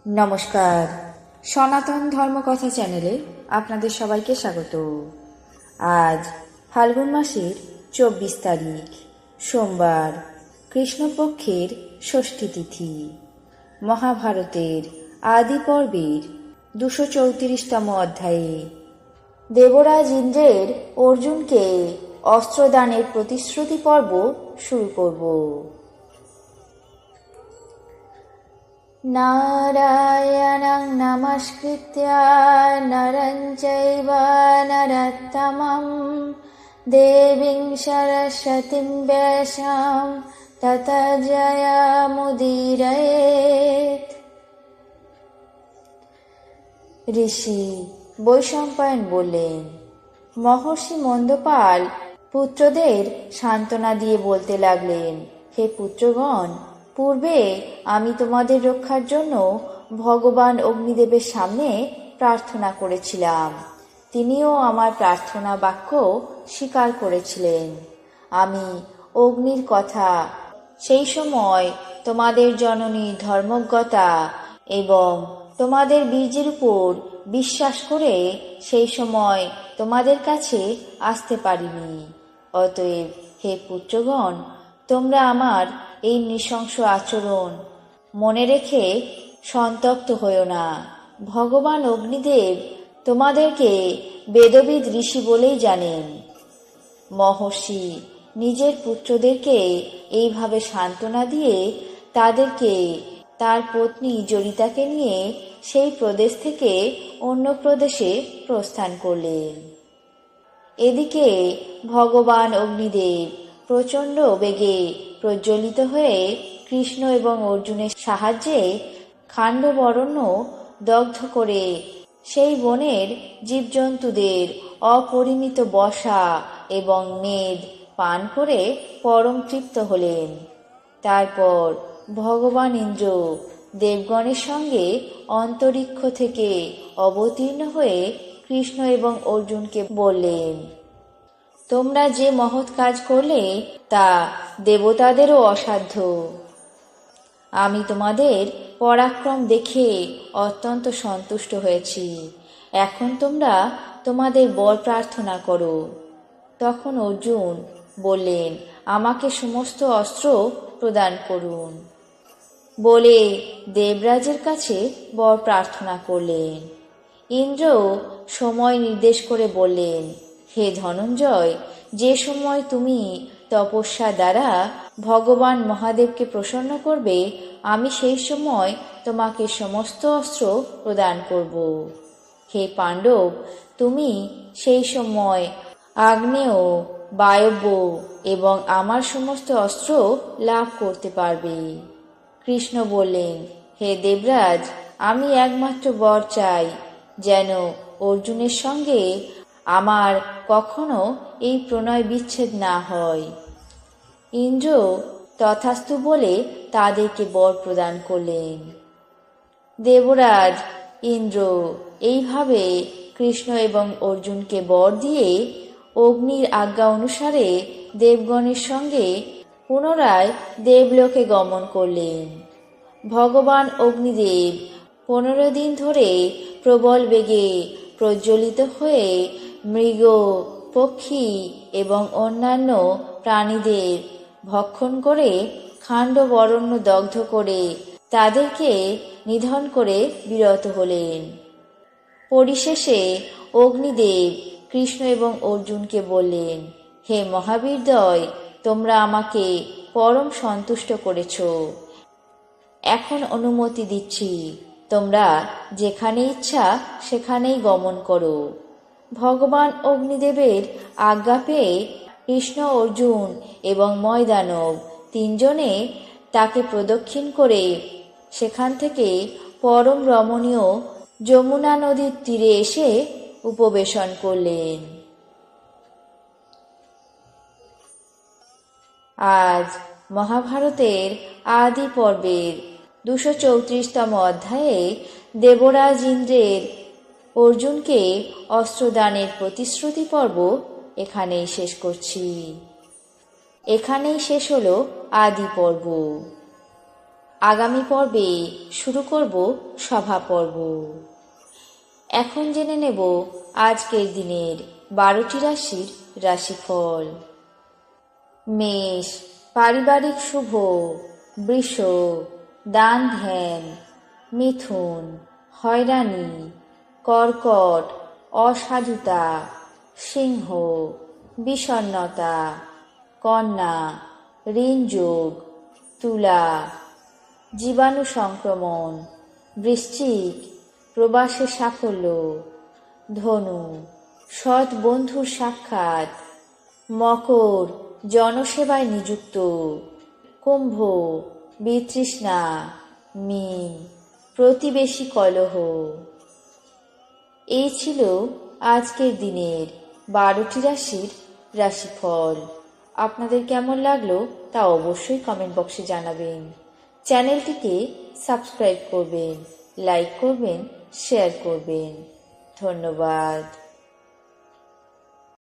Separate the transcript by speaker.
Speaker 1: নমস্কার, সনাতন ধর্মকথা চ্যানেলে আপনাদের সবাইকে স্বাগত। আজ ফাল্গুন মাসের 24 তারিখ সোমবার, কৃষ্ণপক্ষের ষষ্ঠী তিথি। মহাভারতের আদি পর্বের 234তম অধ্যায়ে দেবরাজ ইন্দ্রের অর্জুনকে অস্ত্রদানের প্রতিশ্রুতি পর্ব শুরু করব। নারায়ণং নমস্কৃত্য নরং চৈব নরোত্তমং দেবীং সরস্বতীং ব্যাসাং ততো জয়মুদীরয়েৎ। ঋষি বৈশম্পায়ন বললেন, মহর্ষি মন্দপাল পুত্রদের সান্ত্বনা দিয়ে বলতে লাগলেন, হে পুত্রগণ, পূর্বে আমি তোমাদের রক্ষার জন্য ভগবান অগ্নিদেবের সামনে প্রার্থনা করেছিলাম। তিনিও আমার প্রার্থনা বাক্য স্বীকার করেছিলেন। আমি অগ্নির কথা সেই সময় তোমাদের জননী ধর্মজ্ঞতা এবং তোমাদের বীর্যের উপর বিশ্বাস করে সেই সময় তোমাদের কাছে আসতে পারিনি। অতএব হে পুত্রগণ, তোমরা আমার এই নৃশংস আচরণ মনে রেখে সন্তপ্ত হও না। ভগবান অগ্নিদেব তোমাদেরকে বেদবিদ ঋষি বলেই জানেন। মহর্ষি নিজের পুত্রদেরকে এইভাবে সান্ত্বনা দিয়ে তাদেরকে তার পত্নী জরিতাকে নিয়ে সেই প্রদেশ থেকে অন্য প্রদেশে প্রস্থান করলেন। এদিকে ভগবান অগ্নিদেব প্রচণ্ড বেগে প্রজ্বলিত হয়ে কৃষ্ণ এবং অর্জুনের সাহায্যে খাণ্ডবরণ্য দগ্ধ করে সেই বনের জীবজন্তুদের অপরিমিত বসা এবং মেদ পান করে পরম তৃপ্ত হলেন। তারপর ভগবান ইন্দ্র দেবগণের সঙ্গে অন্তরিক্ষ থেকে অবতীর্ণ হয়ে কৃষ্ণ এবং অর্জুনকে বললেন, তোমরা যে মহৎ কাজ করলে তা দেবতাদেরও অসাধ্য। আমি তোমাদের পরাক্রম দেখে অত্যন্ত সন্তুষ্ট হয়েছি। এখন তোমরা তোমাদের বর প্রার্থনা করো। তখন অর্জুন বললেন, আমাকে সমস্ত অস্ত্র প্রদান করুন বলে দেবরাজের কাছে বর প্রার্থনা করলেন। ইন্দ্র সময় নির্দেশ করে বললেন, হে ধনঞ্জয়, যে সময় তুমি তপস্যা দ্বারা ভগবান মহাদেবকে প্রসন্ন করবে, আমি সেই সময় তোমাকে সমস্ত অস্ত্র প্রদান করব। হে পাণ্ডব, তুমি সেই সময় আগ্নেয়, বায়ব্য এবং আমার সমস্ত অস্ত্র লাভ করতে পারবে। কৃষ্ণ বললেন, হে দেবরাজ, আমি একমাত্র বর চাই, যেন অর্জুনের সঙ্গে আমার কখনো এই প্রণয় বিচ্ছেদ না হয়। ইন্দ্র তথাস্তু বলে তাদেরকে বর প্রদান করলেন। দেবরাজ ইন্দ্র এইভাবে কৃষ্ণ এবং অর্জুনকে বর দিয়ে অগ্নির আজ্ঞা অনুসারে দেবগণের সঙ্গে পুনরায় দেবলোকে গমন করলেন। ভগবান অগ্নিদেব 15 দিন ধরে প্রবল বেগে প্রজ্বলিত হয়ে মৃগ, পক্ষী এবং অন্যান্য প্রাণীদের ভক্ষণ করে খাণ্ডবরণ্য দগ্ধ করে তাদেরকে নিধন করে বিরত হলেন। পরিশেষে অগ্নিদেব কৃষ্ণ এবং অর্জুনকে বললেন, হে মহাবীরদ্বয়, তোমরা আমাকে পরম সন্তুষ্ট করেছ। এখন অনুমতি দিচ্ছি, তোমরা যেখানে ইচ্ছা সেখানেই গমন করো। ভগবান অগ্নিদেবের আজ্ঞা পেয়ে কৃষ্ণ, অর্জুন এবং ময়দানব তিনজনে তাকে প্রদক্ষিণ করে সেখান থেকে পরম রমণীয় যমুনা নদীর তীরে এসে উপবেশন করলেন। আজ মহাভারতের আদি পর্বের 234তম অধ্যায়ে দেবরাজ ইন্দ্রের অর্জুনকে অস্ত্রদানের প্রতিশ্রুতি পর্ব এখানেই শেষ করছি। এখানেই শেষ হলো আদি পর্ব। আগামী পর্বে শুরু করব সভা পর্ব। এখন জেনে নেব আজকের দিনের 12টি রাশির রাশিফল। মেষ, পারিবারিক শুভ। বৃষ, দান ধ্যান। মিথুন, হয়রানি। কর্কট, অসাধুতা। সিংহ, বিষণ্ণতা। কন্যা, ঋণ যোগ। তুলা, জীবাণু সংক্রমণ। বৃশ্চিক, প্রবাসে সাফল্য। ধনু, সৎ বন্ধুর সাক্ষাৎ। মকর, জনসেবায় নিযুক্ত। কুম্ভ, বিতৃষ্ণা। মীন, প্রতিবেশী কলহ। এই ছিল আজকের দিনের 12টি রাশির রাশিফল। আপনাদের কেমন লাগলো তা অবশ্যই কমেন্ট বক্সে জানাবেন। চ্যানেলটিকে সাবস্ক্রাইব করবেন, লাইক করবেন, শেয়ার করবেন। ধন্যবাদ।